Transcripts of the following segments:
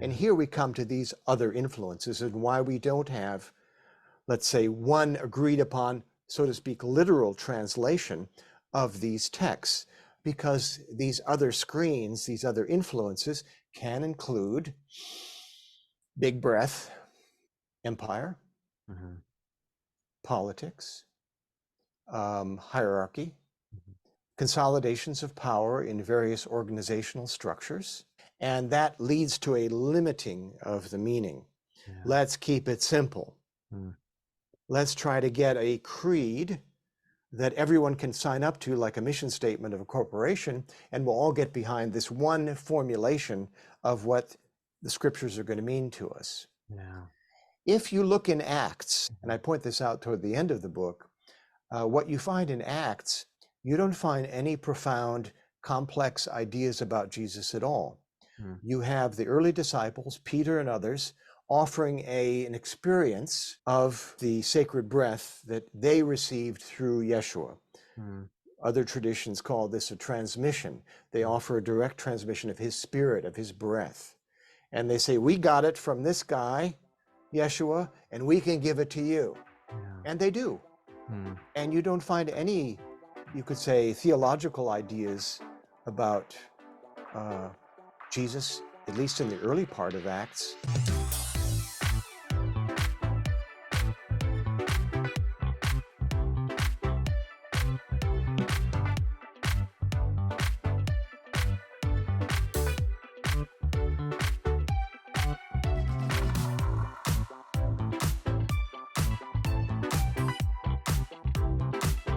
And Yeah. here we come to these other influences and why we don't have, let's say, one agreed upon, so to speak, literal translation of these texts, because these other screens, these other influences can include big breath, empire, Mhm. politics, hierarchy, Mhm. consolidations of power in various organizational structures, and that leads to a limiting of the meaning. Yeah. Let's keep it simple. Mm. Let's try to get a creed that everyone can sign up to, like a mission statement of a corporation, and we'll all get behind this one formulation of what the scriptures are going to mean to us. Yeah. If you look in Acts, and I Mhm. point this out toward the end of the book, what you find in Acts, you don't find any profound, complex ideas about Jesus at all. Mm. You have the early disciples, Peter and others, offering an experience of the sacred breath that they received through Yeshua. Mm. Other traditions call this a transmission. They Mm. offer a direct transmission of his spirit, of his breath. And they say, we got it from this guy, Yeshua, and we can give it to you. Yeah. And they do. Mm. And you don't find any, you could say, theological ideas about Jesus, at least in the early part of Acts.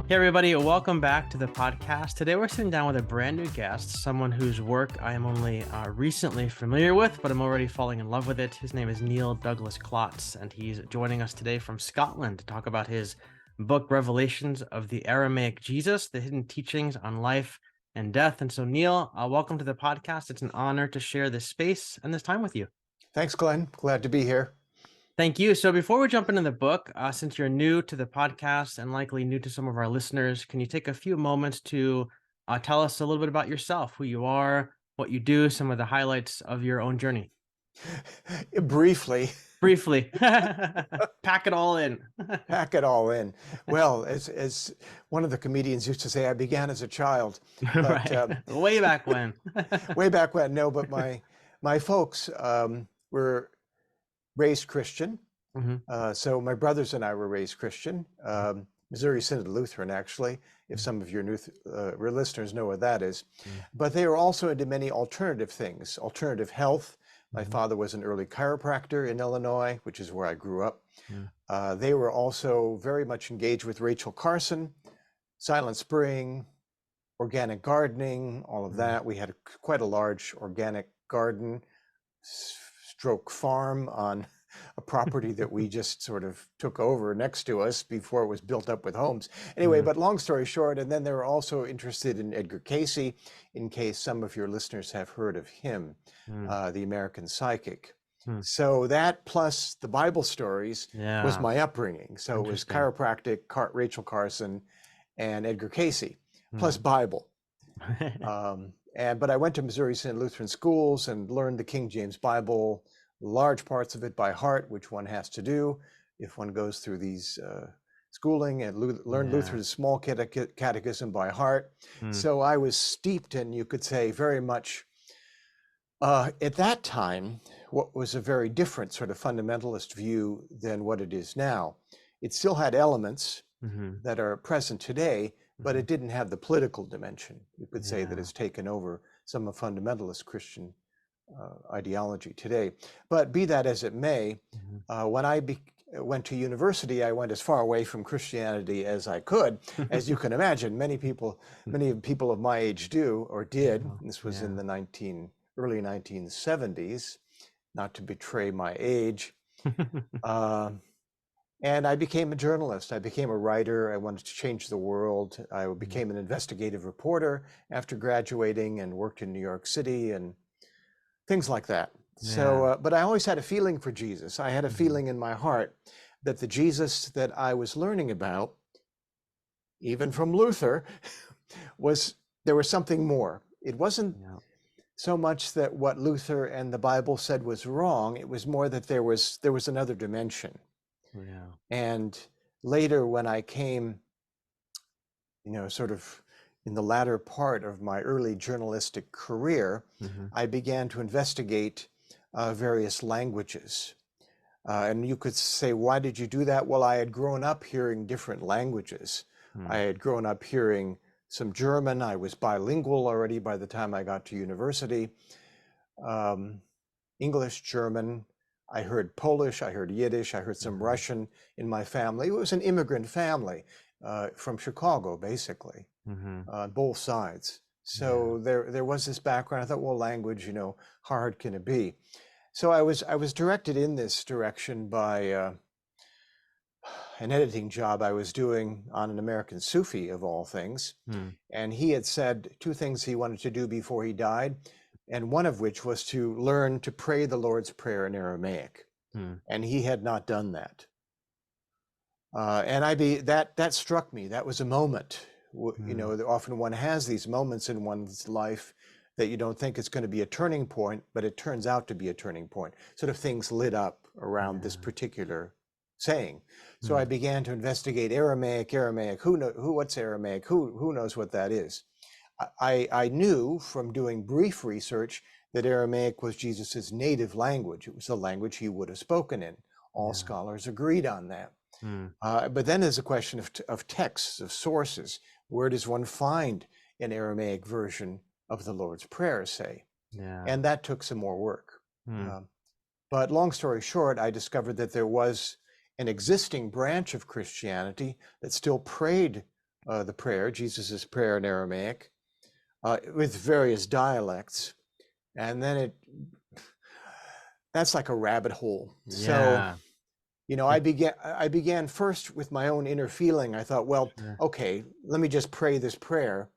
Hey everybody, welcome back to the podcast. Today we're sitting down with a brand new guest, someone whose work I am only recently familiar with, but I'm already falling in love with it. His name is Neil Douglas-Klotz, and he's joining us today from Scotland to talk about his book, Revelations of the Aramaic Jesus, the hidden teachings on life and death. And so Neil, welcome to the podcast. It's an honor to share this space and this time with you. Thanks, Glenn. Glad to be here. Thank you. So before we jump into the book, since you're new to the podcast and likely new to some of our listeners, can you take a few moments to tell us a little bit about yourself, who you are, what you do, some of the highlights of your own journey? Briefly. Briefly. Pack it all in. Pack it all in. Well, as one of the comedians used to say, I began as a child. But Right. Way back when. way back when, no, but my folks were raised Christian. Mm-hmm. So my brothers and I were raised Christian. Missouri Synod Lutheran, actually, if some of your new listeners know what that is. Mm-hmm. But they were also into many alternative things, alternative health. My Mm-hmm. father was an early chiropractor in Illinois, which is where I grew up. Mm-hmm. They were also very much engaged with Rachel Carson, Silent Spring, organic gardening, all of that. We had quite a large organic garden stroke farm on a property that we just sort of took over next to us before it was built up with homes. Anyway, but long story short, and then they were also interested in Edgar Cayce, in case some of your listeners have heard of him, the American psychic. So that plus the Bible stories was my upbringing. So it was chiropractic, Rachel Carson, and Edgar Cayce, plus Bible. But I went to Missouri Synod Lutheran schools and learned the King James Bible, large parts of it by heart, which one has to do if one goes through these schooling, and learn Luther's small catechism by heart. So I was steeped in, you could say, very much at that time, what was a very different sort of fundamentalist view than what it is now. It still had elements that are present today, but it didn't have the political dimension, you could say, that has taken over some of fundamentalist Christian ideology today. But be that as it may, when I went to university, I went as far away from Christianity as I could. As you can imagine, many people of my age do or did. This was in the early 1970s, not to betray my age. And I became a journalist. I became a writer. I wanted to change the world. I became an investigative reporter after graduating and worked in New York City and things like that. So, but I always had a feeling for Jesus. I had a feeling in my heart that the Jesus that I was learning about, even from Luther, there was something more. It wasn't so much that what Luther and the Bible said was wrong. It was more that there was another dimension. Yeah. And later, when I came, sort of in the latter part of my early journalistic career, Mm-hmm. I began to investigate various languages. And you could say, why did you do that? Well, I had grown up hearing different languages. I had grown up hearing some German. I was bilingual already by the time I got to university. English, German. I heard Polish, I heard Yiddish, I heard some Russian in my family. It was an immigrant family from Chicago, basically, on both sides. So there was this background. I thought, well, language, how hard can it be? So I was directed in this direction by an editing job I was doing on an American Sufi, of all things. And he had said two things he wanted to do before he died, and one of which was to learn to pray the Lord's Prayer in Aramaic. And he had not done that. And that struck me. That was a moment. Often one has these moments in one's life that you don't think it's going to be a turning point, but it turns out to be a turning point. Sort of things lit up around this particular saying. So I began to investigate Aramaic. What's Aramaic? Who knows what that is? I knew from doing brief research that Aramaic was Jesus's native language. It was the language he would have spoken in. All scholars agreed on that. But then there's a question of texts, of sources. Where does one find an Aramaic version of the Lord's Prayer, say? And that took some more work. But long story short, I discovered that there was an existing branch of Christianity that still prayed the prayer, Jesus's prayer in Aramaic, with various dialects. And then that's like a rabbit hole. So, I began first with my own inner feeling. I thought, well, okay, let me just pray this prayer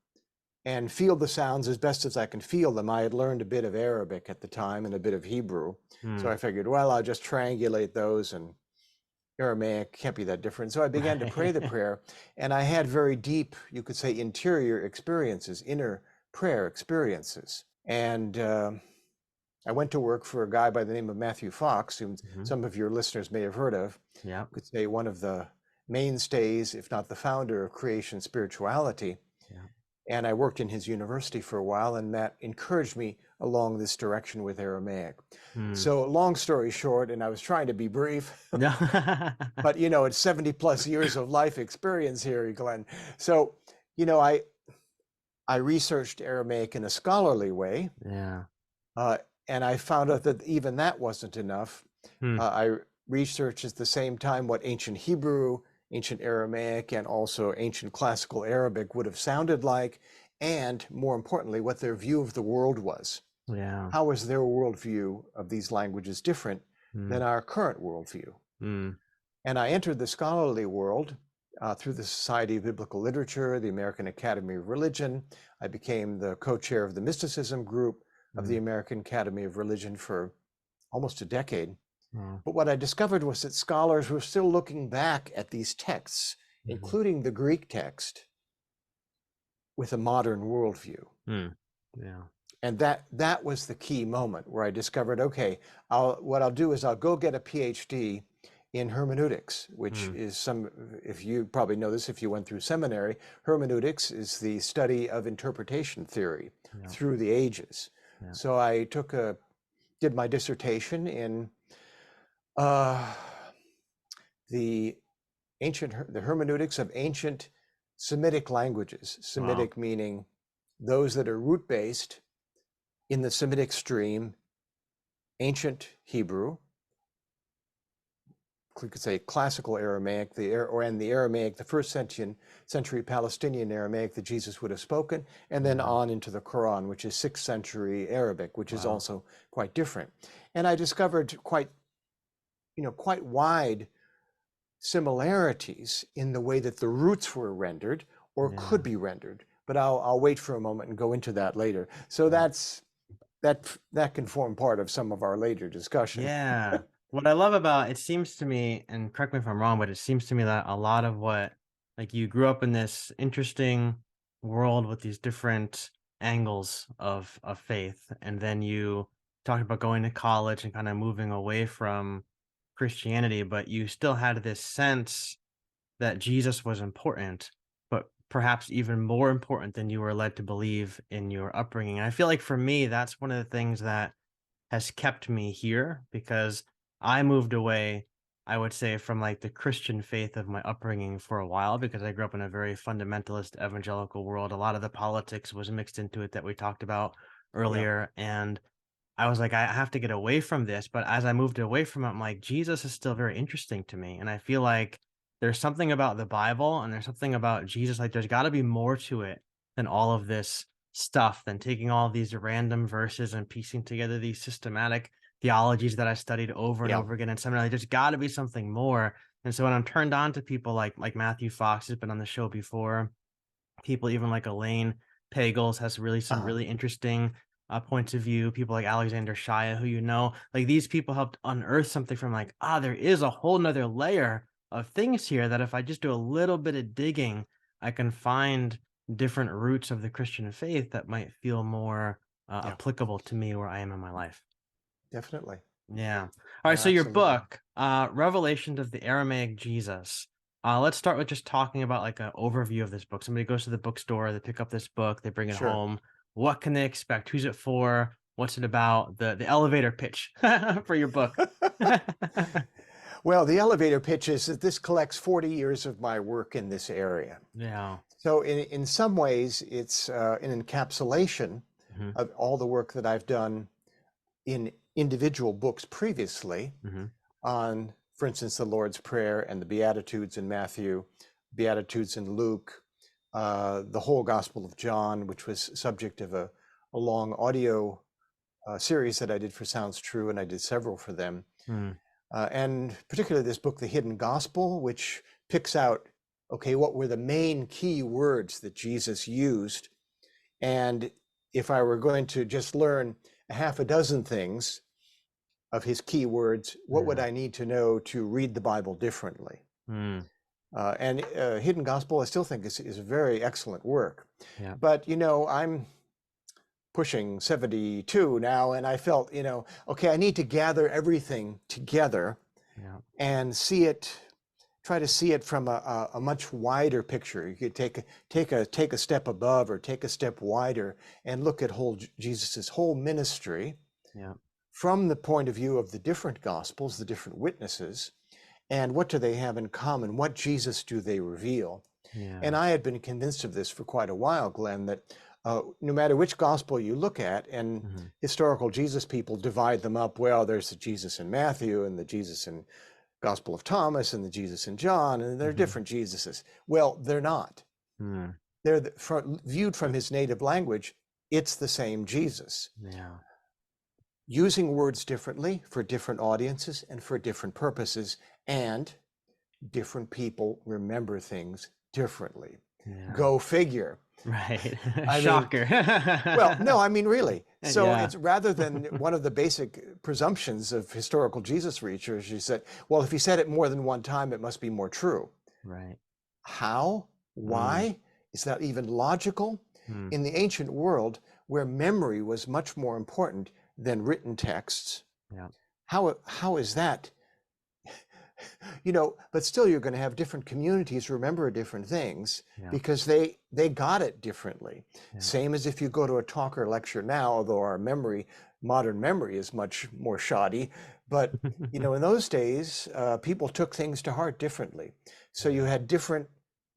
and feel the sounds as best as I can feel them. I had learned a bit of Arabic at the time and a bit of Hebrew. So I figured, well, I'll just triangulate those, and Aramaic can't be that different. So I began to pray the prayer, and I had very deep, you could say, interior experiences, inner prayer experiences. And I went to work for a guy by the name of Matthew Fox, whom some of your listeners may have heard of. You could say one of the mainstays, if not the founder, of creation spirituality. And I worked in his university for a while, and Matt encouraged me along this direction with Aramaic. So long story short, and I was trying to be brief, but it's 70 plus years of life experience here, Glenn. So, I researched Aramaic in a scholarly way. And I found out that even that wasn't enough. I researched at the same time what ancient Hebrew, ancient Aramaic, and also ancient classical Arabic would have sounded like, and more importantly, what their view of the world was. How was their worldview of these languages different than our current worldview? And I entered the scholarly world through the Society of Biblical Literature, the American Academy of Religion. I became the co-chair of the mysticism group of the American Academy of Religion for almost a decade. But what I discovered was that scholars were still looking back at these texts, including the Greek text, with a modern worldview. And that was the key moment where I discovered, okay, what I'll do is I'll go get a PhD in hermeneutics, which is if you probably know this if you went through seminary, hermeneutics is the study of interpretation theory through the ages. So I did my dissertation in the hermeneutics of ancient Semitic languages. Semitic meaning those that are root-based in the Semitic stream, ancient Hebrew, we could say classical Aramaic, and the Aramaic, the first century Palestinian Aramaic that Jesus would have spoken, and then on into the Quran, which is 6th century Arabic, which is also quite different. And I discovered quite wide similarities in the way that the roots were rendered or could be rendered. But I'll wait for a moment and go into that later. So that can form part of some of our later discussion. What I love about it seems to me, and correct me if I'm wrong, but it seems to me that a lot of what, like, you grew up in this interesting world with these different angles of faith, and then you talked about going to college and kind of moving away from Christianity, but you still had this sense that Jesus was important, but perhaps even more important than you were led to believe in your upbringing. And I feel like for me, that's one of the things that has kept me here, because I moved away, I would say, from like the Christian faith of my upbringing for a while, because I grew up in a very fundamentalist evangelical world. A lot of the politics was mixed into it that we talked about Yeah. earlier. And I was like, I have to get away from this. But as I moved away from it, I'm like, Jesus is still very interesting to me. And I feel like there's something about the Bible and there's something about Jesus. Like, there's got to be more to it than all of this stuff, than taking all these random verses and piecing together these systematic theologies that I studied over and Yeah. over again in seminary. There's got to be something more. And so when I'm turned on to people like Matthew Fox, has been on the show before, people even like Elaine Pagels has really some Uh-huh. really interesting points of view. People like Alexander Shia, who like these people helped unearth something from like, there is a whole nother layer of things here that if I just do a little bit of digging, I can find different roots of the Christian faith that might feel more Yeah. applicable to me where I am in my life. Definitely. Yeah. All right. Yeah, So your absolutely. book, Revelations of the Aramaic Jesus. Let's start with just talking about like an overview of this book. Somebody goes to the bookstore, they pick up this book, they bring it Sure. home. What can they expect? Who's it for? What's it about? The elevator pitch for your book. Well, the elevator pitch is that this collects 40 years of my work in this area. Yeah. So in some ways, it's an encapsulation Hmm. of all the work that I've done in individual books previously Hmm. on, for instance, the Lord's Prayer and the Beatitudes in Matthew, Beatitudes in Luke, the whole Gospel of John, which was subject of a long audio series that I did for Sounds True, and I did several for them. Mm. And particularly this book, The Hidden Gospel, which picks out, okay, what were the main key words that Jesus used? And if I were going to just learn a half a dozen things of his key words, what would Yeah. I need to know to read the Bible differently? Mm. And Hidden Gospel, I still think is very excellent work. Yeah. But, I'm pushing 72 now, and I felt, okay, I need to gather everything together Yeah. and try to see it from a much wider picture. You could take a step above or take a step wider and look at Jesus's whole ministry Yeah. from the point of view of the different gospels, the different witnesses, and what do they have in common? What Jesus do they reveal? Yeah. And I had been convinced of this for quite a while, Glenn, that no matter which gospel you look at, and Hmm. historical Jesus people divide them up, well, there's the Jesus in Matthew and the Jesus in Gospel of Thomas and the Jesus in John, and they're Hmm. different Jesuses. Well, they're not. Mm. They're viewed from his native language, it's the same Jesus, Yeah. using words differently for different audiences and for different purposes, and different people remember things differently. Yeah. Go figure. Right. I mean, Shocker. well, no, I mean, really. So Yeah. it's rather than one of the basic presumptions of historical Jesus research, you said, well, if he said it more than one time, it must be more true. Right. How? Mm. Why? Is that even logical? Mm. In the ancient world, where memory was much more important than written texts, Yeah. how is that? But still you're going to have different communities remember different things Yeah. because they got it differently. Yeah. Same as if you go to a talk or lecture now, although our modern memory is much more shoddy. But, in those days, people took things to heart differently. So you had different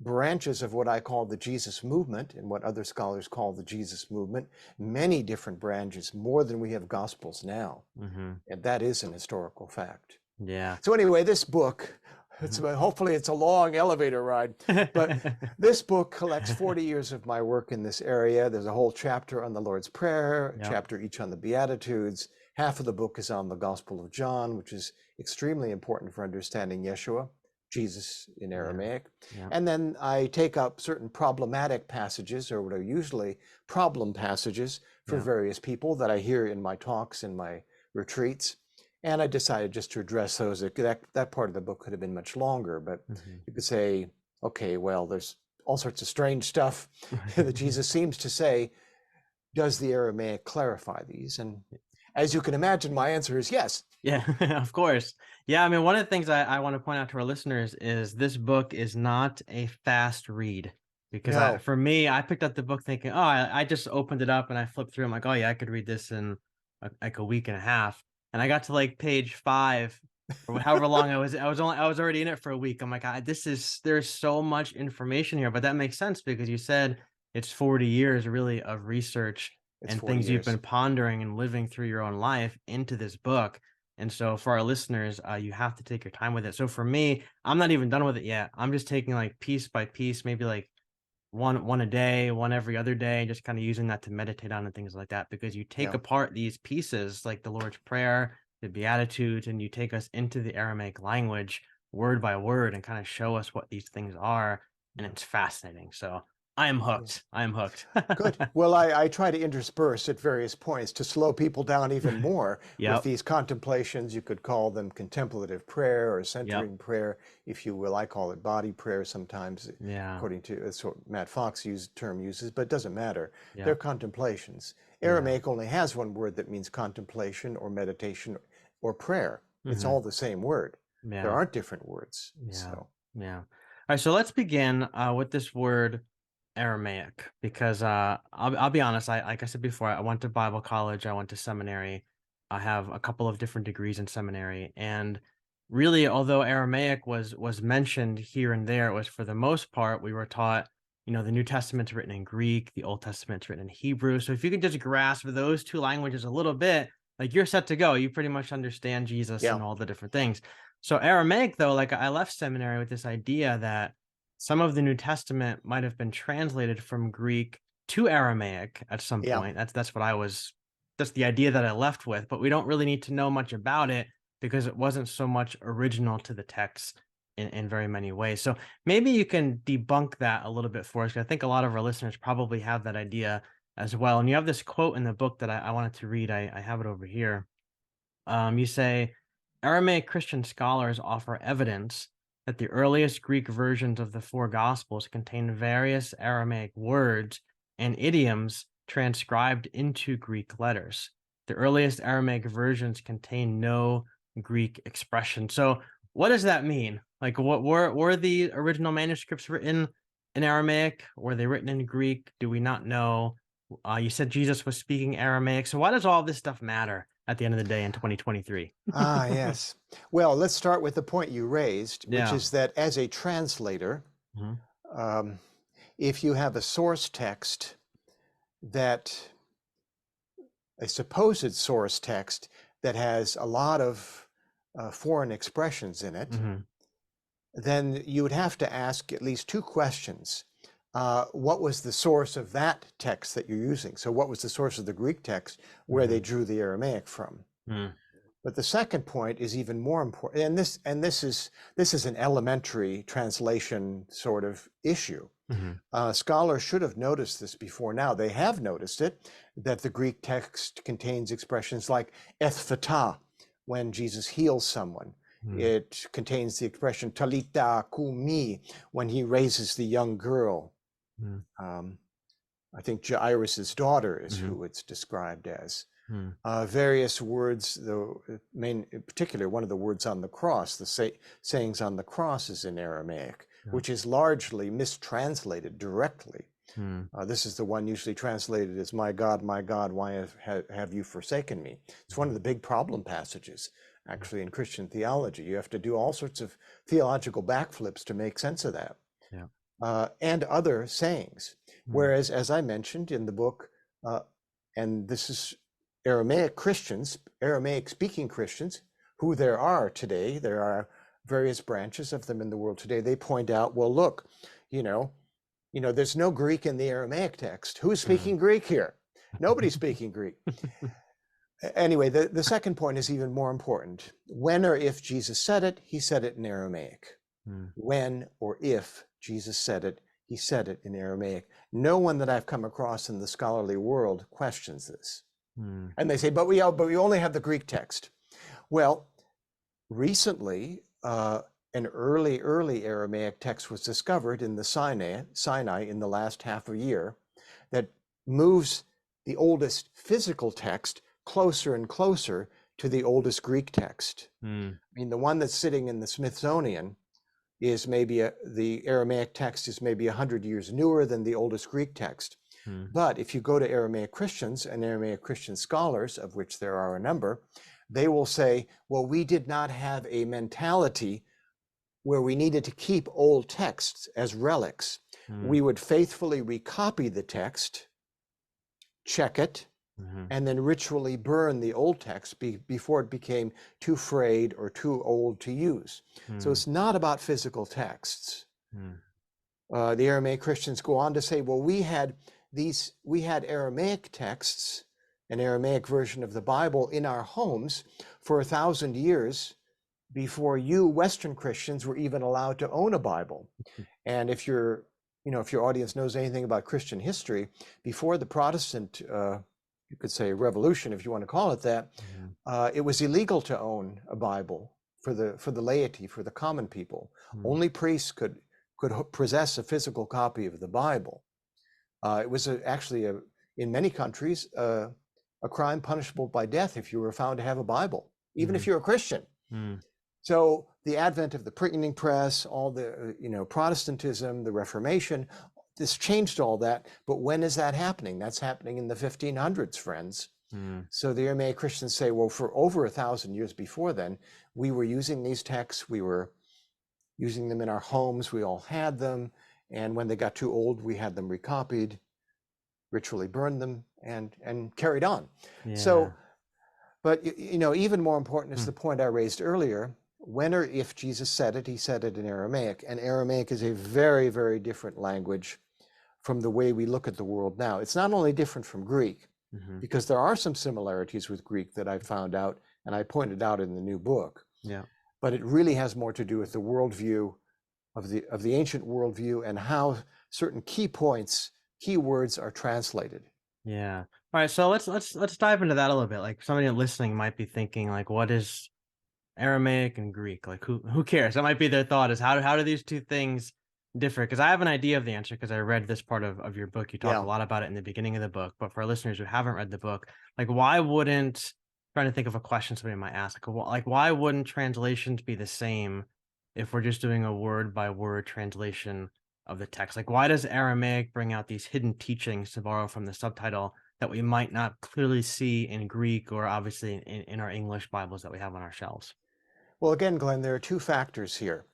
branches of what I call the Jesus movement and what other scholars call the Jesus movement, many different branches, more than we have gospels now. Mm-hmm. And that is an historical fact. Yeah. So anyway, this book, hopefully it's a long elevator ride, but this book collects 40 years of my work in this area. There's a whole chapter on the Lord's Prayer, Yep. chapter each on the Beatitudes. Half of the book is on the Gospel of John, which is extremely important for understanding Yeshua, Jesus in Aramaic. Yeah. And then I take up certain problematic passages, or what are usually problem passages for Yeah. various people that I hear in my talks and my retreats. And I decided just to address those. That part of the book could have been much longer, but Mm-hmm. you could say, okay, well, there's all sorts of strange stuff that Jesus seems to say. does the Aramaic clarify these? And as you can imagine, my answer is yes. Yeah, of course. Yeah, I mean, one of the things I want to point out to our listeners is this book is not a fast read because No. for me, I picked up the book thinking, oh, I just opened it up and I flipped through. I'm like, oh yeah, I could read this in like a week and a half. And I got to like page 5 or however long I was already in it for a week. I'm like, there's so much information here, but that makes sense because you said it's 40 years really of research It's and 40 things you've years. been pondering and living through your own life into this book. And so for our listeners, you have to take your time with it. So for me, I'm not even done with it yet. I'm just taking like piece by piece, maybe like one a day, one every other day, just kind of using that to meditate on and things like that. Because you take Yeah. apart these pieces like the Lord's Prayer, the Beatitudes, and you take us into the Aramaic language word by word and kind of show us what these things are. And it's fascinating. So I am hooked. I am hooked. Good. Well, I try to intersperse at various points to slow people down even more with Yep. these contemplations. You could call them contemplative prayer or Yep. centering prayer, if you will. I call it body prayer sometimes, Yeah. according to that's what Matt Fox term uses, but it doesn't matter. Yeah. They're contemplations. Aramaic only has one word that means contemplation or meditation or prayer. It's all the same word. Yeah. There aren't different words. Yeah. So Yeah. All right. So let's begin with this word Aramaic, because I'll be honest. Like I said before, I went to Bible college. I went to seminary. I have a couple of different degrees in seminary, and really, although Aramaic was mentioned here and there, it was for the most part we were taught, the New Testament's written in Greek, the Old Testament's written in Hebrew. So if you can just grasp those two languages a little bit, like you're set to go. You pretty much understand Jesus yeah, and all the different things. So Aramaic, though, like I left seminary with this idea that some of the New Testament might have been translated from Greek to Aramaic at some yeah. point. That's the idea that I left with, but we don't really need to know much about it because it wasn't so much original to the text in very many ways. So maybe you can debunk that a little bit for us, 'cause I think a lot of our listeners probably have that idea as well. And you have this quote in the book that I wanted to read. I have it over here. You say, Aramaic Christian scholars offer evidence that the earliest Greek versions of the four Gospels contain various Aramaic words and idioms transcribed into Greek letters. The earliest Aramaic versions contain no Greek expression. So, what does that mean? Like, what were the original manuscripts written in Aramaic? Were they written in Greek? Do we not know? You said Jesus was speaking Aramaic. So, why does all this stuff matter at the end of the day in 2023? Ah, yes. Well, let's start with the point you raised, which Yeah. is that as a translator, Mhm. um, if you have a source text a supposed source text that has a lot of foreign expressions in it, Mhm. then you would have to ask at least two questions. What was the source of that text that you're using? So what was the source of the Greek text where they drew the Aramaic from? Mm. But the second point is even more important, and this is an elementary translation sort of issue. Mhm. Scholars should have noticed this before now. They have noticed it, that the Greek text contains expressions like ephphatah, when Jesus heals someone. Mm. It contains the expression talita kumi, when he raises the young girl. Mm. I think Jairus's daughter is Mhm. who it's described as. Mm. Various words, though, in particular, one of the words on the cross, the sayings on the cross is in Aramaic, Yeah. which is largely mistranslated directly. Mm. This is the one usually translated as, my God, why have you forsaken me? It's one of the big problem passages, actually, in Christian theology. You have to do all sorts of theological backflips to make sense of that. Yeah. And other sayings. Whereas, as I mentioned in the book, and this is Aramaic Christians, Aramaic speaking Christians, who there are today, there are various branches of them in the world today, they point out, well, look, there's no Greek in the Aramaic text. Who's speaking Greek here? Nobody's speaking Greek. Anyway, the second point is even more important. When or if Jesus said it, he said it in Aramaic. When or if Jesus said it, he said it in Aramaic. No one that I've come across in the scholarly world questions this. And they say, but we only have the Greek text. Well, recently, an early Aramaic text was discovered in the Sinai in the last half a year that moves the oldest physical text closer and closer to the oldest Greek text. I mean, the one that's sitting in the Smithsonian is maybe the Aramaic text is maybe 100 years newer than the oldest Greek text. But if you go to Aramaic Christians and Aramaic Christian scholars, of which there are a number, they will say, well, we did not have a mentality where we needed to keep old texts as relics. We would faithfully recopy the text, check it, and then ritually burn the old text before it became too frayed or too old to use. So it's not about physical texts. The Aramaic Christians go on to say, well, we had Aramaic texts, an Aramaic version of the Bible in our homes for 1,000 years before you Western Christians were even allowed to own a Bible. And if your audience knows anything about Christian history, before the Protestant, you could say revolution, if you want to call it that, it was illegal to own a Bible for the laity, for the common people. Only priests could possess a physical copy of the Bible. It was actually in many countries a crime punishable by death if you were found to have a Bible, even if you're a Christian. So the advent of the printing press, all the Protestantism, the Reformation, this changed all that. But when is that happening? That's happening in the 1500s, friends. So the Aramaic Christians say, well, for over 1,000 years before then, we were using these texts. We were using them in our homes. We all had them. And when they got too old, we had them recopied, ritually burned them, and carried on. So, but even more important is the point I raised earlier. When or if Jesus said it, he said it in Aramaic. And Aramaic is a very, very different language from the way we look at the world now. It's not only different from Greek, because there are some similarities with Greek that I found out, and I pointed out in the new book. But it really has more to do with the worldview of the ancient worldview and how certain key points, key words are translated. All right, so let's dive into that a little bit. Like, somebody listening might be thinking, like, what is Aramaic and Greek? Like, who cares? That might be their thought, is how do these two things differ? Because I have an idea of the answer, because I read this part of your book. You talk a lot about it in the beginning of the book. But for our listeners who haven't read the book, like, why wouldn't, trying to think of a question somebody might ask, like why wouldn't translations be the same if we're just doing a word by word translation of the text? Like, why does Aramaic bring out these hidden teachings, to borrow from the subtitle, that we might not clearly see in Greek, or obviously in our English Bibles that we have on our shelves? Well, again, Glenn, there are two factors here.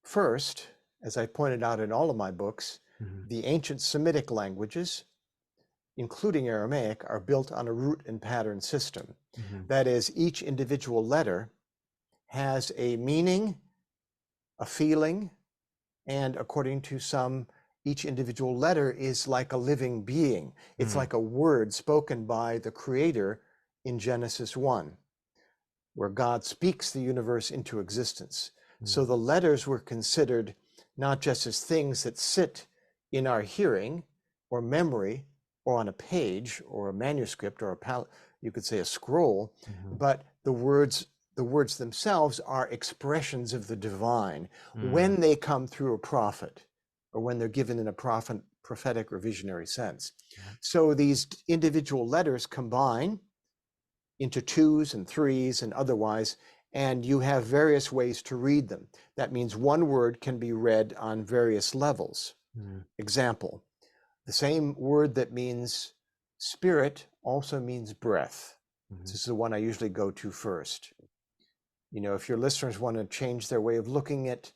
First, as I pointed out in all of my books, the ancient Semitic languages, including Aramaic, are built on a root and pattern system. That is, each individual letter has a meaning, a feeling, and according to some, each individual letter is like a living being. It's like a word spoken by the Creator in Genesis 1, where God speaks the universe into existence. So the letters were considered not just as things that sit in our hearing or memory or on a page or a manuscript or you could say a scroll, but the words themselves are expressions of the divine when they come through a prophet, or when they're given in a prophetic or visionary sense. So these individual letters combine into twos and threes and otherwise, and you have various ways to read them. That means one word can be read on various levels. Example, the same word that means spirit also means breath. This is the one I usually go to first. If your listeners want to change their way of looking at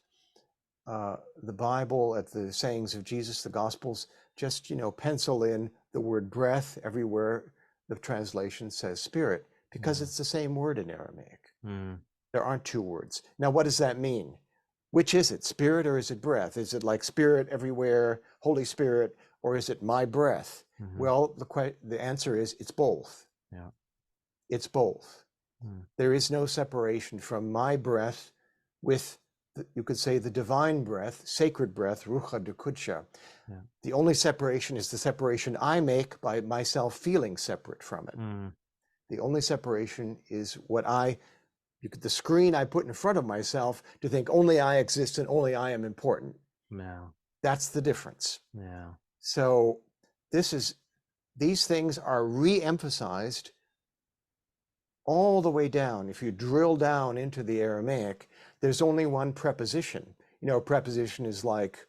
the Bible, at the sayings of Jesus, the Gospels, just, pencil in the word breath everywhere the translation says spirit, because it's the same word in Aramaic. There aren't two words. Now, what does that mean? Which is it, spirit or is it breath? Is it like spirit everywhere, Holy Spirit, or is it my breath? Well, the answer is it's both. It's both. There is no separation from my breath with, you could say, the divine breath, sacred breath, rucha de kudsha. The only separation is the separation I make by myself feeling separate from it. The only separation is the screen I put in front of myself to think only I exist and only I am important. That's the difference. So this is these things are re-emphasized all the way down. If you drill down into the Aramaic, there's only one preposition. You know, a preposition is like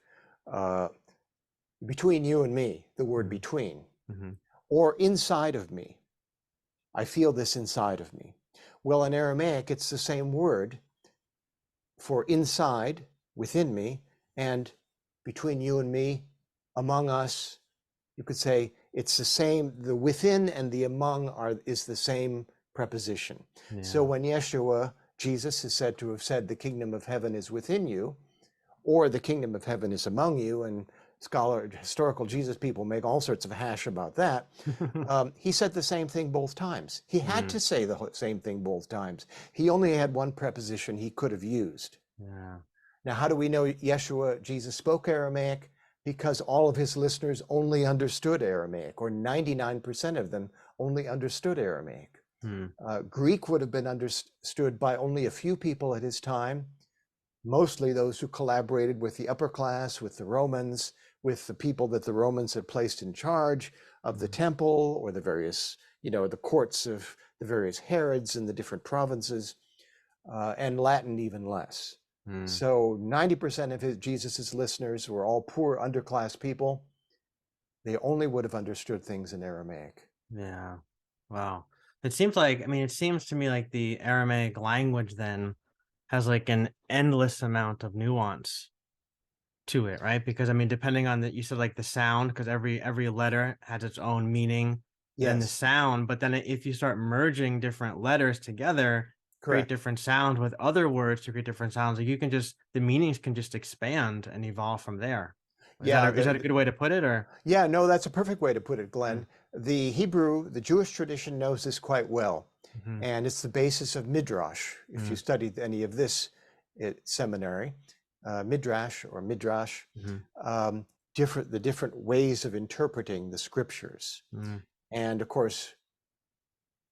between you and me, the word between, or inside of me. I feel this inside of me. Well, in Aramaic, it's the same word for inside, within me, and between you and me, among us. You could say it's the same, the within and the among is the same preposition. Yeah. So when Yeshua, Jesus, is said to have said the kingdom of heaven is within you, or the kingdom of heaven is among you, and historical Jesus people make all sorts of hash about that. He said the same thing both times. He had to say the same thing both times. He only had one preposition he could have used. Yeah. Now, how do we know Yeshua, Jesus, spoke Aramaic? Because all of his listeners only understood Aramaic, or 99% of them only understood Aramaic. Greek would have been understood by only a few people at his time, mostly those who collaborated with the upper class, with the Romans, with the people that the Romans had placed in charge of the temple, or the various, you know, the courts of the various Herods in the different provinces, and Latin even less. So 90% of Jesus's listeners were all poor underclass people. They only would have understood things in Aramaic. Yeah. Wow. It seems like, I mean, it seems to me like the Aramaic language then has like an endless amount of nuance to it, right? Because I mean, depending on you said like the sound, because every letter has its own meaning, then the Yes, sound, but then if you start merging different letters together, create correct. different sounds with other words to create different sounds, like you can just, the meanings can just expand and evolve from there. Yeah, Is that a good way to put it, or? yeah, no, that's a perfect way to put it, Glenn. The Hebrew, the Jewish tradition knows this quite well. And it's the basis of Midrash. If you studied any of this at seminary, Midrash or Midrash, the different ways of interpreting the scriptures. And of course,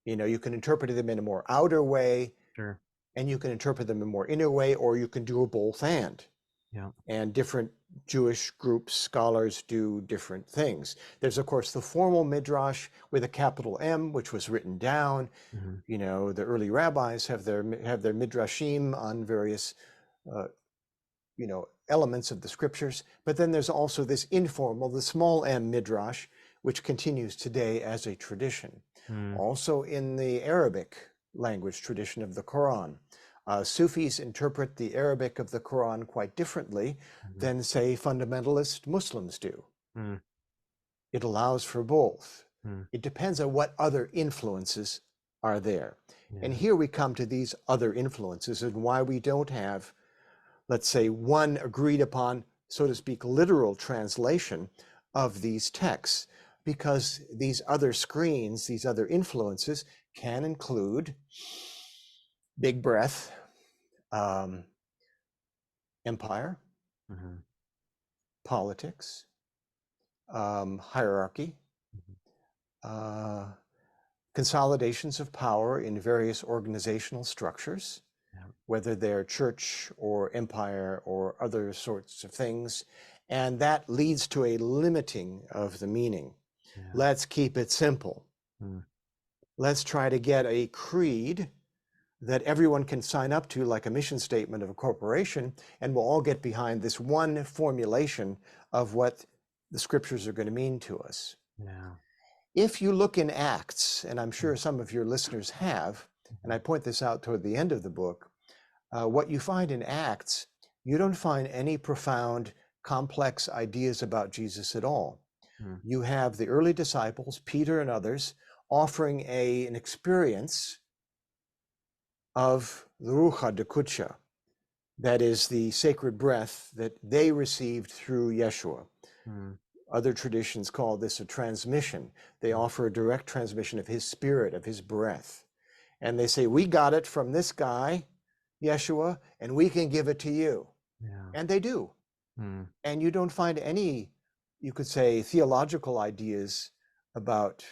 you know, you can interpret them in a more outer way, Sure. and you can interpret them in a more inner way, or you can do a both and. Yeah. And different Jewish groups, scholars do different things. There's, of course, the formal Midrash with a capital M, which was written down. You know, the early rabbis have their Midrashim on various, you know, elements of the scriptures. But then there's also this informal, the small M Midrash, which continues today as a tradition. Also in the Arabic language tradition of the Quran. Sufis interpret the Arabic of the Quran quite differently than, say, fundamentalist Muslims do. It allows for both. It depends on what other influences are there. And here we come to these other influences and why we don't have, let's say, one agreed upon, so to speak, literal translation of these texts, because these other screens, these other influences can include, big breath, empire, politics, hierarchy, consolidations of power in various organizational structures, whether they're church or empire or other sorts of things. And that leads to a limiting of the meaning. Let's keep it simple. Let's try to get a creed that everyone can sign up to, like a mission statement of a corporation, and we'll all get behind this one formulation of what the scriptures are going to mean to us. If you look in Acts, and I'm sure some of your listeners have, and I point this out toward the end of the book, what you find in Acts, you don't find any profound, complex ideas about Jesus at all. You have the early disciples, Peter and others, offering an experience of the Ruach HaKodesh, that is the sacred breath that they received through Yeshua. Other traditions call this a transmission. They offer a direct transmission of his spirit, of his breath. And they say, we got it from this guy, Yeshua, and we can give it to you. And they do. And you don't find any, you could say, theological ideas about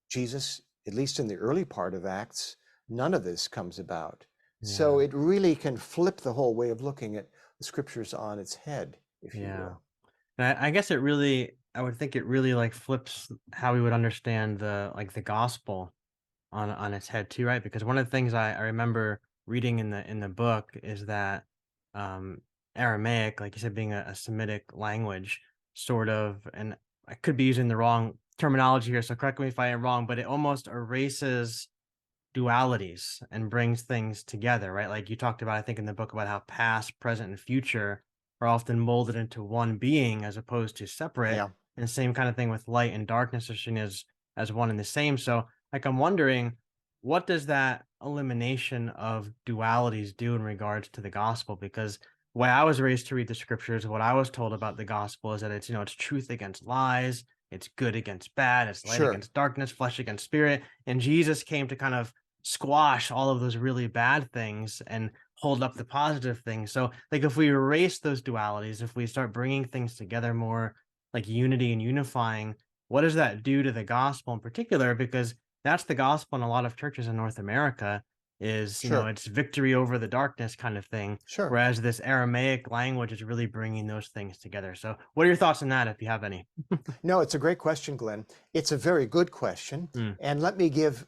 Jesus, at least in the early part of Acts. None of this comes about. So it really can flip the whole way of looking at the scriptures on its head, if you will. And I guess it really, I would think it really like flips how we would understand the gospel on its head too, right? Because one of the things I remember reading in the book is that um, Aramaic, like you said, being a Semitic language, sort of, and I could be using the wrong terminology here, so correct me if I am wrong, but it almost erases dualities and brings things together, right? Like you talked about, I think, in the book about how past, present, and future are often molded into one being as opposed to separate. Yeah, And same kind of thing with light and darkness are seen as one and the same. So, like, I'm wondering, what does that elimination of dualities do in regards to the gospel? Because the way I was raised to read the scriptures, what I was told about the gospel is that it's, it's truth against lies, it's good against bad, it's light sure. against darkness, flesh against spirit. And Jesus came to kind of squash all of those really bad things and hold up the positive things. So, like, if we erase those dualities, if we start bringing things together more like unity and unifying, what does that do to the gospel in particular? Because that's the gospel in a lot of churches in North America is, Sure. it's victory over the darkness kind of thing. Sure. Whereas this Aramaic language is really bringing those things together. So, what are your thoughts on that, if you have any? No, it's a great question, Glenn. It's a very good question. Mm, And let me give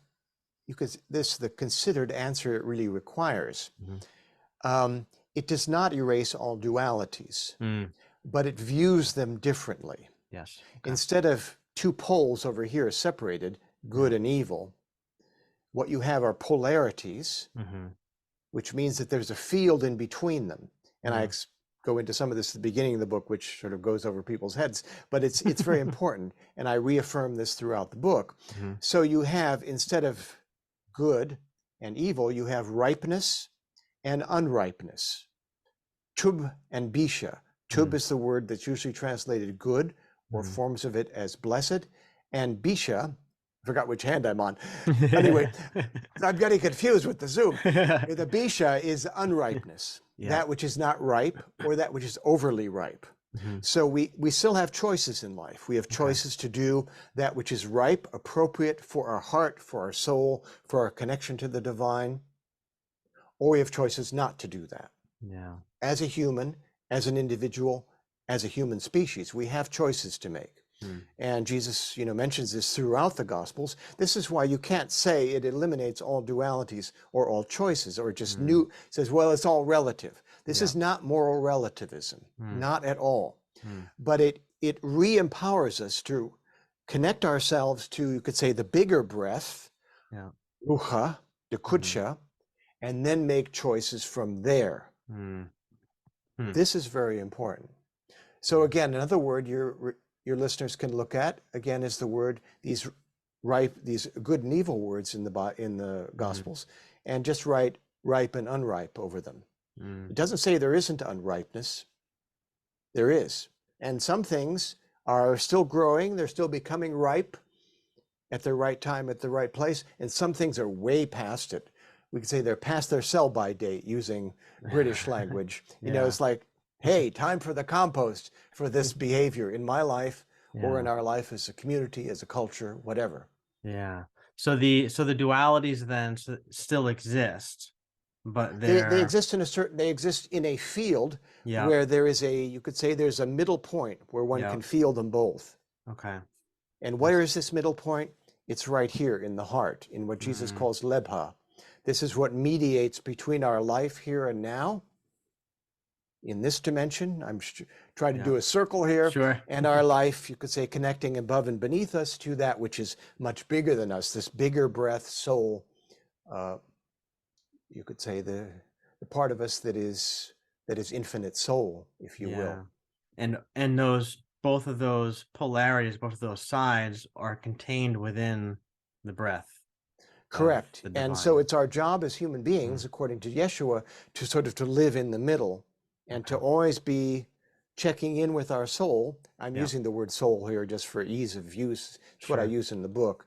because this the considered answer it really requires. mhm, It does not erase all dualities, mm, but it views them differently. yes. Okay. Instead of two poles over here separated, good Yeah. and evil, what you have are polarities, Mm-hmm. which means that there's a field in between them. And I Mm. go into some of this at the beginning of the book, which sort of goes over people's heads, but it's very important. And I reaffirm this throughout the book. Mm-hmm. So you have, instead of good and evil, you have ripeness and unripeness. Tub and bisha. Tub is the word that's usually translated good, or Mm. forms of it as blessed. And bisha, I forgot which hand I'm on. Anyway, I'm getting confused with the Zoom. The bisha is unripeness, Yeah. that which is not ripe or that which is overly ripe. Mhm. So we still have choices in life. We have choices to do that which is ripe, appropriate for our heart, for our soul, for our connection to the divine, or we have choices not to do that. Yeah. As a human, as an individual, as a human species, we have choices to make. Mm. And Jesus, mentions this throughout the Gospels. This is why you can't say it eliminates all dualities or all choices or just says, well, it's all relative. This is not moral relativism, not at all. But it re-empowers us to connect ourselves to, you could say, the bigger breath, Yeah. rucha, the kudsha, and then make choices from there. Mm. This is very important. So again, another word your listeners can look at again is the word these good and evil words in the Gospels, and just write ripe and unripe over them. It doesn't say there isn't unripeness. There is, and some things are still growing. They're still becoming ripe at the right time, at the right place, and some things are way past it. We could say they're past their sell-by date using British language. It's like, hey, time for the compost for this behavior in my life or in our life as a community, as a culture, whatever. Yeah. So the dualities then still exist, but They exist in a field where there is you could say there's a middle point where one can feel them both. Okay. And where is this middle point? It's right here in the heart, in what Jesus calls lebha. This is what mediates between our life here and now, in this dimension. I'm trying to do a circle here. Sure. And our life, you could say, connecting above and beneath us to that which is much bigger than us, this bigger breath, soul. You could say the part of us that is infinite soul, if you will. And both of those polarities, both of those sides are contained within the breath. Correct. And so it's our job as human beings, according to Yeshua, to live in the middle and to always be checking in with our soul. I'm using the word soul here just for ease of use. It's what I use in the book.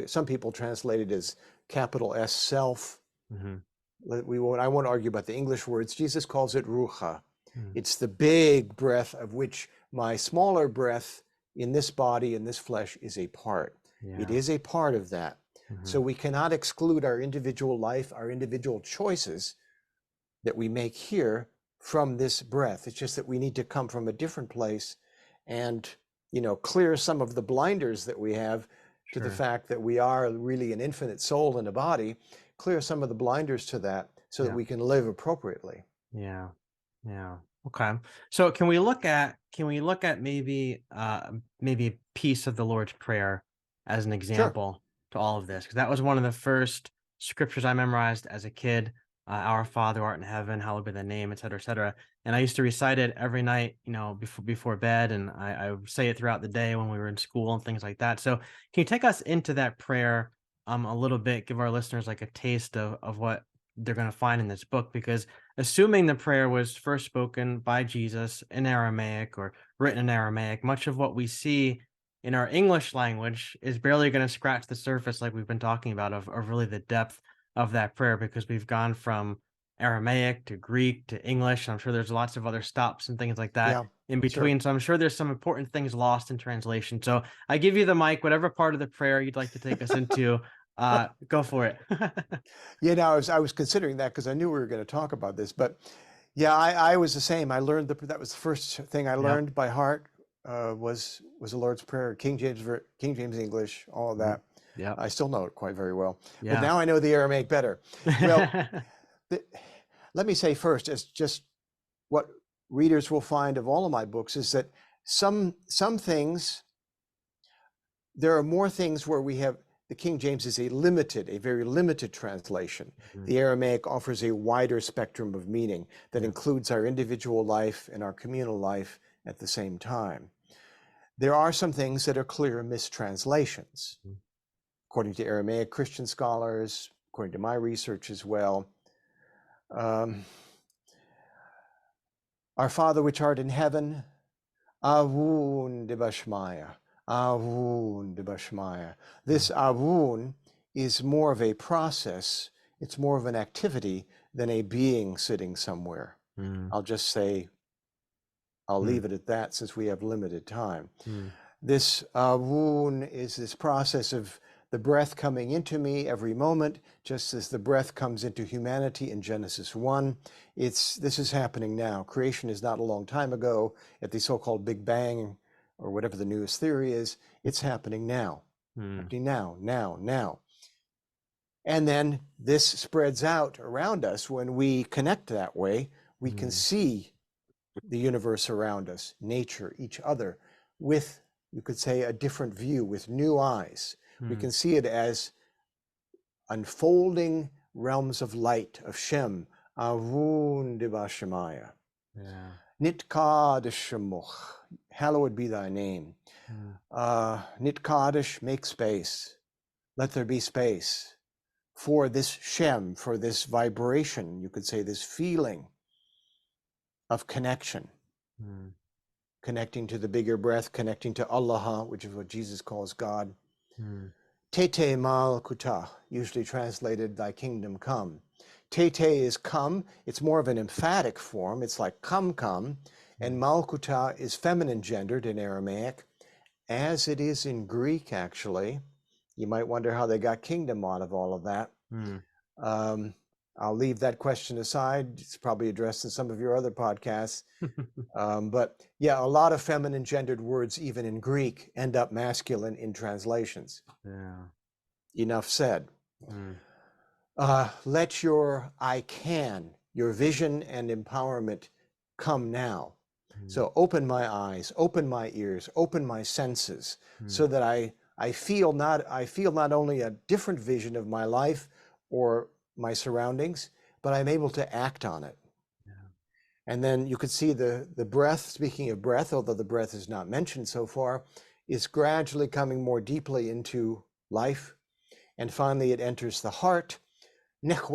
Some people translate it as capital S, self. I won't argue about the English words. Jesus calls it rucha. It's the big breath of which my smaller breath in this body, in this flesh, is a part. It is a part of that. So we cannot exclude our individual life, our individual choices that we make here from this breath. It's just that we need to come from a different place and clear some of the blinders that we have to the Sure. fact that we are really an infinite soul in a body, clear some of the blinders to that so that Yeah. we can live appropriately. Yeah. Yeah. Okay. So can we look at maybe a piece of the Lord's Prayer as an Sure. example to all of this? Because that was one of the first scriptures I memorized as a kid. Our Father who art in heaven, hallowed be thy name, et cetera, et cetera. And I used to recite it every night, before bed, and I would say it throughout the day when we were in school and things like that. So can you take us into that prayer a little bit, give our listeners like a taste of what they're going to find in this book? Because assuming the prayer was first spoken by Jesus in Aramaic or written in Aramaic, much of what we see in our English language is barely going to scratch the surface, like we've been talking about, of really the depth of that prayer, because we've gone from Aramaic to Greek to English. I'm sure there's lots of other stops and things like that Yeah, in sure. between. So I'm sure there's some important things lost in translation. So I give you the mic, whatever part of the prayer you'd like to take us into, go for it. Yeah, no, I was considering that because I knew we were going to talk about this, but yeah, I was the same. I learned that was the first thing I Yep. learned by heart, was the Lord's Prayer, King James English, all of Mhm. that. Yep. I still know it quite very well, but Yeah. now I know the Aramaic better. Well, the, let me say first, as just what readers will find of all of my books, is that some things, there are more things where we have, the King James is a very limited translation. Mhm. The Aramaic offers a wider spectrum of meaning that Yeah. includes our individual life and our communal life at the same time. There are some things that are clear mistranslations, Mhm. according to Aramaic Christian scholars, according to my research as well. Um, Our Father which art in heaven, Avun de Bashmaya, Avun de Bashmaya. This Avun is more of a process, it's more of an activity than a being sitting somewhere. Mm, I'll just say, I'll mm, leave it at that since we have limited time. mm, This Avun is this process of the breath coming into me every moment, just as the breath comes into humanity in Genesis 1. This is happening now. Creation is not a long time ago at the so-called Big Bang, or whatever the newest theory is. It's happening now. mm, Happening now. And then this spreads out around us. When we connect that way, we can mm, see the universe around us, nature, each other, with, you could say, a different view, with new eyes. We mm. can see it as unfolding realms of light, of Shem, Avun Dibashemaya. Yeah. Nitkadeshemuch, hallowed be thy name. Mm, Nitkadesh, make space. Let there be space for this Shem, for this vibration, you could say, this feeling of connection. mm, Connecting to the bigger breath, connecting to Allah, which is what Jesus calls God. mm, Tete mal kuta, usually translated, thy kingdom come. Tete is come. It's more of an emphatic form. It's like come, come. And mm, malkuta is feminine gendered in Aramaic, as it is in Greek, actually. You might wonder how they got kingdom out of all of that. mm. Um, I'll leave that question aside. It's probably addressed in some of your other podcasts. But yeah, a lot of feminine gendered words, even in Greek, end up masculine in translations. Yeah. Enough said. Mm, Let your I can, your vision and empowerment come now. mm, So open my eyes, open my ears, open my senses, so mm. that I feel not only a different vision of my life or my surroundings, but I'm able to act on it. Yeah. And then you could see the breath, speaking of breath, although the breath is not mentioned so far, is gradually coming more deeply into life. And finally, it enters the heart. Let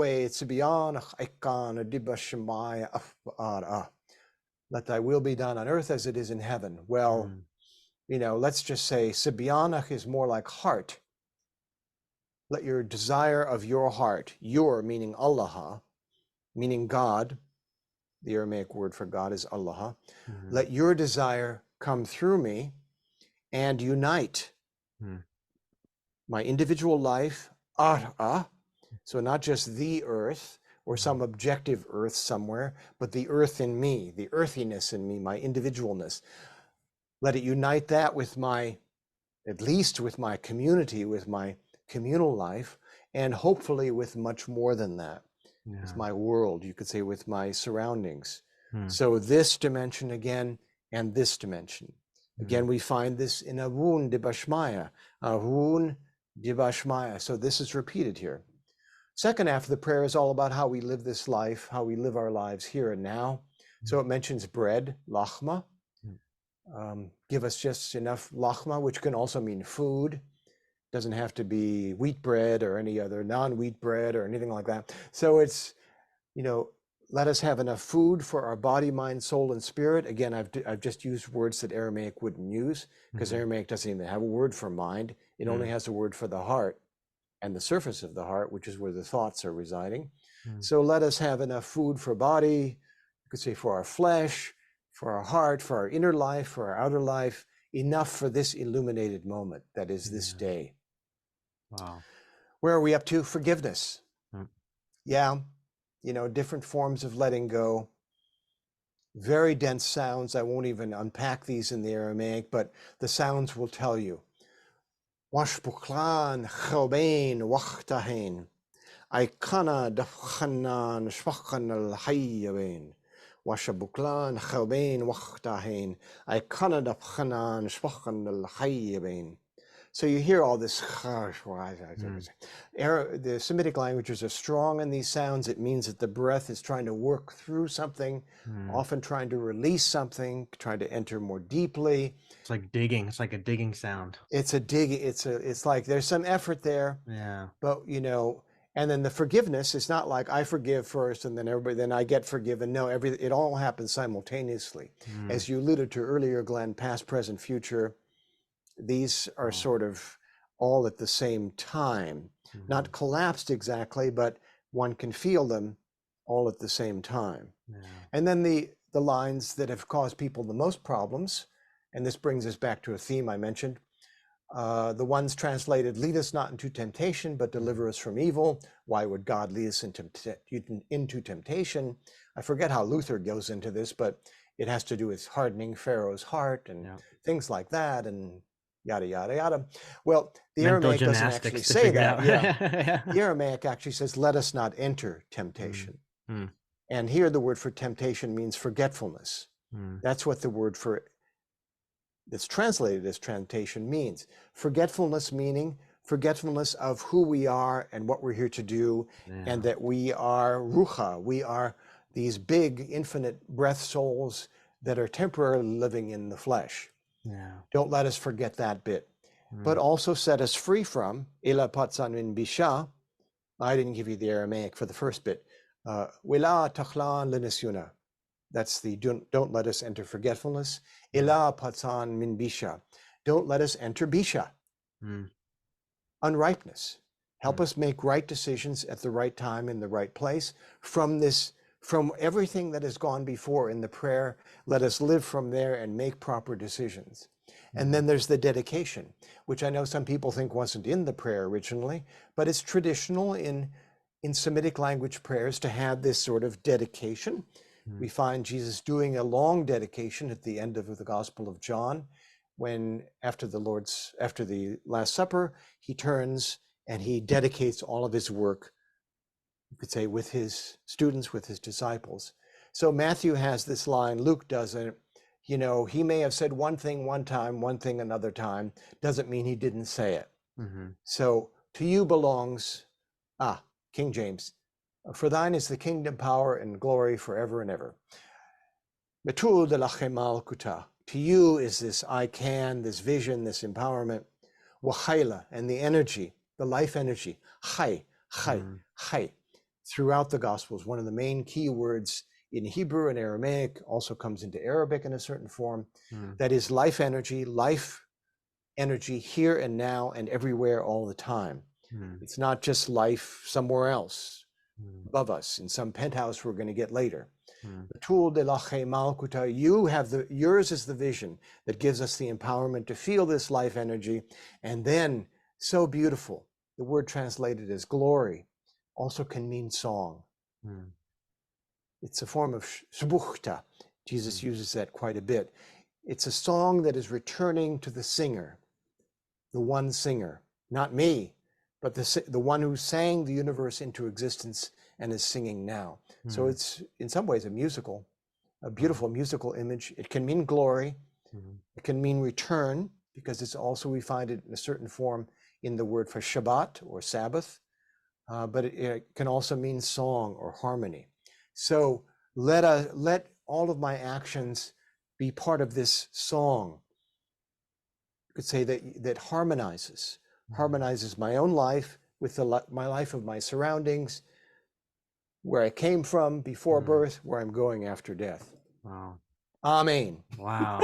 thy will be done on earth as it is in heaven. Well, Mm, let's just say Sibianach is more like heart. Let your desire of your heart, your meaning Allah, meaning God, the Aramaic word for God is Allah. mm, Let your desire come through me and unite mm, my individual life, Ara, so not just the earth or mm, some objective earth somewhere, but the earth in me, the earthiness in me, my individualness. Let it unite that with at least with my community, with my communal life, and hopefully with much more than that, with my world, you could say, with my surroundings. So this dimension again, and this dimension. Again, we find this in Arun Dibashmaya, Arun Dibashmaya. So this is repeated here. Second half of the prayer is all about how we live this life, how we live our lives here and now. So it mentions bread, lachma. Give us just enough lachma, which can also mean food. Doesn't have to be wheat bread or any other non-wheat bread or anything like that. So it's, let us have enough food for our body, mind, soul, and spirit. Again, I've just used words that Aramaic wouldn't use, because Aramaic doesn't even have a word for mind. It only has a word for the heart and the surface of the heart, which is where the thoughts are residing. So let us have enough food for body, you could say for our flesh, for our heart, for our inner life, for our outer life, enough for this illuminated moment that is this day. Wow. Where are we up to? Forgiveness. Yeah, different forms of letting go. Very dense sounds. I won't even unpack these in the Aramaic, but the sounds will tell you. Washbuklan chobein wachtahin. Aikana dafchanan shwachan al hayyabein. Washabuklan chobein wachtahin. Aikana dafchanan shwachan al hayyabein. So you hear all this. The Semitic languages are strong in these sounds. It means that the breath is trying to work through something, often trying to release something, trying to enter more deeply. It's like digging. It's like a digging sound. It's a dig. It's like there's some effort there. Yeah. But and then the forgiveness is not like I forgive first and then I get forgiven. No, it all happens simultaneously. As you alluded to earlier, Glenn, past, present, future. These are sort of all at the same time, not collapsed exactly, but one can feel them all at the same time. And then the lines that have caused people the most problems, and this brings us back to a theme I mentioned, the ones translated, lead us not into temptation, but deliver us from evil. Why would God lead us into temptation? I forget how Luther goes into this, but it has to do with hardening Pharaoh's heart and things like that, and yada, yada, yada. Well, the Aramaic doesn't actually say that. The Aramaic actually says, let us not enter temptation. And here the word for temptation means forgetfulness. That's what the word for that's translated as temptation means. Forgetfulness meaning forgetfulness of who we are and what we're here to do, and that we are rucha. We are these big, infinite breath souls that are temporarily living in the flesh. Don't let us forget that bit. But also set us free from ila patsan min bisha. I didn't give you the Aramaic for the first bit. Wila tachlan lenisyuna. That's the don't let us enter forgetfulness. Ila patsan min bisha. Don't let us enter bisha. Unripeness. Help us make right decisions at the right time in the right place. From everything that has gone before in the prayer, let us live from there and make proper decisions. And then there's the dedication, which I know some people think wasn't in the prayer originally, but it's traditional in Semitic language prayers to have this sort of dedication. We find Jesus doing a long dedication at the end of the Gospel of John, when after the Last Supper, he turns and he dedicates all of his work, you could say, with his students, with his disciples. So Matthew has this line, Luke doesn't. He may have said one thing one time, one thing another time, doesn't mean he didn't say it. So to you belongs, King James, for thine is the kingdom, power, and glory forever and ever. Metul de lachem malkuta. To you is this I can, this vision, this empowerment. Wahayla, and the energy, the life energy. Chai, chai, chai. Throughout the Gospels, one of the main key words in Hebrew and Aramaic, also comes into Arabic in a certain form. That is life energy here and now and everywhere all the time. It's not just life somewhere else above us in some penthouse we're going to get later. Betul de lachem malkuta. Yours is the vision that gives us the empowerment to feel this life energy. And then, so beautiful, the word translated as glory also can mean song. It's a form of shbuchta. Jesus uses that quite a bit. It's a song that is returning to the singer, the one singer, not me, but the one who sang the universe into existence and is singing now. So it's in some ways a beautiful musical image. It can mean glory. It can mean return, because it's also, we find it in a certain form in the word for Shabbat or Sabbath, but it can also mean song or harmony. So let all of my actions be part of this song. You could say that harmonizes my own life with my life of my surroundings, where I came from before birth, where I'm going after death. Wow. Amen. Wow.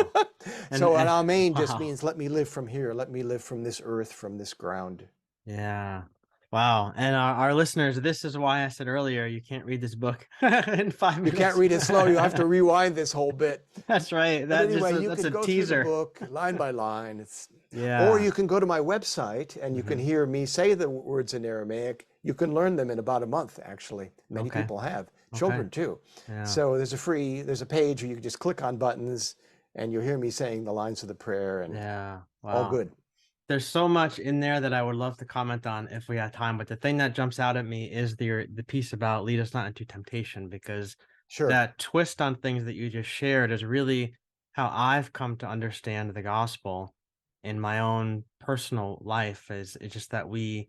So an amen wow. just means let me live from here. Let me live from this earth, from this ground. Yeah. Wow. And our listeners, this is why I said earlier, you can't read this book in 5 minutes. You can't read it slow. You have to rewind this whole bit. That's right. But anyway, you that's can a go teaser. through the book line by line. Yeah. Or you can go to my website and you can hear me say the words in Aramaic. You can learn them in about a month, actually. Many people have. Children too. Yeah. So there's a page where you can just click on buttons and you'll hear me saying the lines of the prayer, and all good. There's so much in there that I would love to comment on if we had time, but the thing that jumps out at me is the piece about lead us not into temptation, because that twist on things that you just shared is really how I've come to understand the gospel in my own personal life. Is it's just that we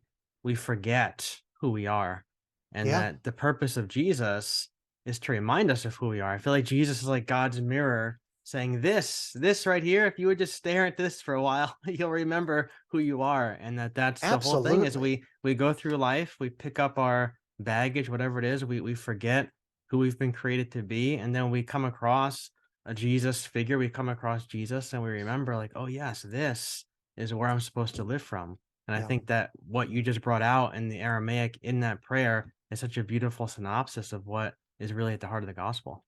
forget who we are, and that the purpose of Jesus is to remind us of who we are. I feel like Jesus is like God's mirror, saying this right here, if you would just stare at this for a while, you'll remember who you are. And that's the whole thing, is we go through life, we pick up our baggage, whatever it is, we forget who we've been created to be. And then we come across a Jesus figure, we come across Jesus, and we remember like, oh yes, this is where I'm supposed to live from. And I think that what you just brought out in the Aramaic in that prayer is such a beautiful synopsis of what is really at the heart of the gospel.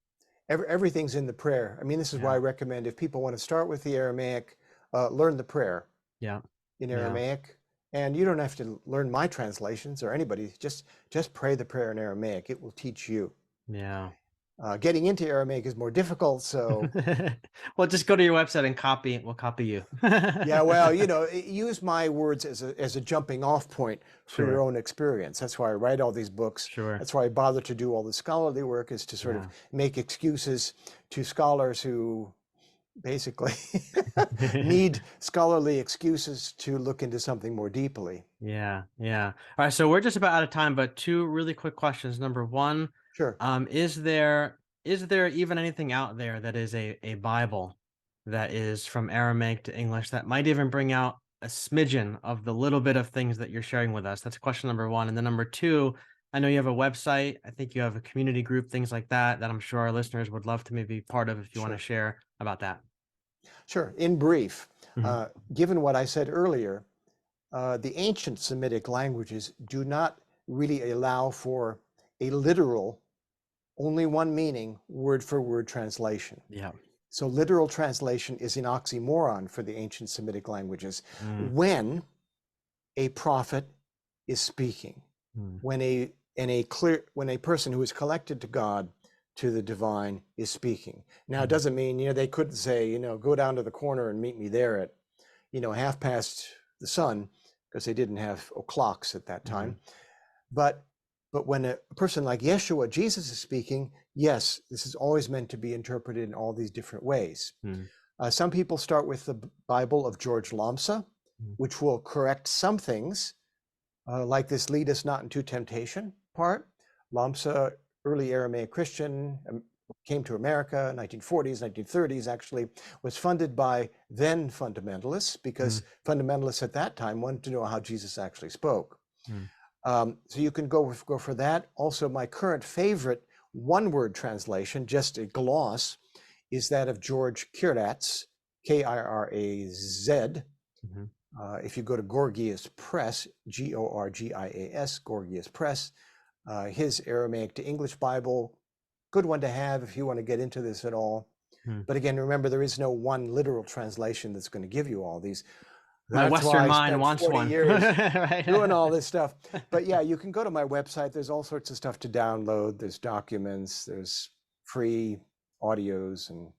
Everything's in the prayer. I mean, this is why I recommend, if people want to start with the Aramaic, learn the prayer in Aramaic. And you don't have to learn my translations or anybody's. Just pray the prayer in Aramaic. It will teach you. Yeah. Getting into Aramaic is more difficult, so well, just go to your website and copy it. We'll copy you. yeah, well, use my words as a jumping off point for your own experience. That's why I write all these books. That's why I bother to do all the scholarly work, is to sort of make excuses to scholars who basically need scholarly excuses to look into something more deeply. Yeah. All right, so we're just about out of time, but two really quick questions. Number one, is there even anything out there that is a Bible that is from Aramaic to English that might even bring out a smidgen of the little bit of things that you're sharing with us? That's question number one. And then number two, I know you have a website. I think you have a community group, things like that I'm sure our listeners would love to maybe be part of, if you want to share about that. Sure. In brief, given what I said earlier, the ancient Semitic languages do not really allow for a literal, only one meaning, word for word translation. So literal translation is an oxymoron for the ancient Semitic languages. When a prophet is speaking, when a person who is collected to God, to the divine, is speaking. Now, it doesn't mean, they couldn't say, go down to the corner and meet me there at, 1/2 the sun, because they didn't have clocks at that time. But when a person like Yeshua, Jesus, is speaking, yes, this is always meant to be interpreted in all these different ways. Some people start with the Bible of George Lomsa, which will correct some things, like this lead us not into temptation part. Lomsa, early Aramaic Christian, came to America, 1940s, 1930s, actually, was funded by then fundamentalists, because fundamentalists at that time wanted to know how Jesus actually spoke. So you can go for that. Also, my current favorite one-word translation, just a gloss, is that of George Kiratz, Kiraz. If you go to Gorgias Press, Gorgias, Gorgias Press, his Aramaic to English Bible, good one to have if you want to get into this at all. But again, remember, there is no one literal translation that's going to give you all these. My Western mind wants 40 one. years doing all this stuff. But yeah, you can go to my website. There's all sorts of stuff to download. There's documents, there's free audios, and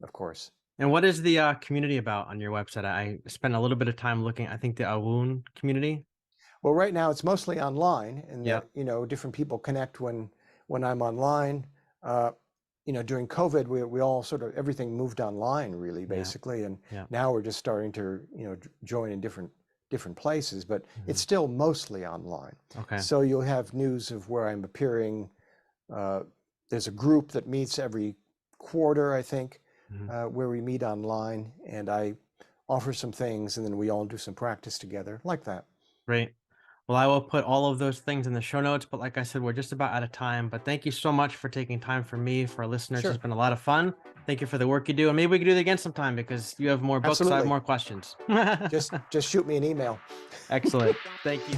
of course. And what is the community about on your website? I spent a little bit of time looking. I think the Awoon community. Well, right now it's mostly online, and Yeah. that different people connect when I'm online. Uh, during COVID, we all sort of everything moved online, really, Yeah. basically, and Yeah. now we're just starting to join in different places, but it's Mhm. still mostly online. Okay. So you'll have news of where I'm appearing. Uh, there's a group that meets every quarter, I think, Mhm. where we meet online, and I offer some things, and then we all do some practice together, like that. Great. Well, I will put all of those things in the show notes, but like I said, we're just about out of time. But thank you so much for taking time for me, for our listeners. It's Sure, been a lot of fun. Thank you for the work you do. And maybe we can do it again sometime because you have more books. I have absolutely. more questions. Just shoot me an email. Excellent. Thank you.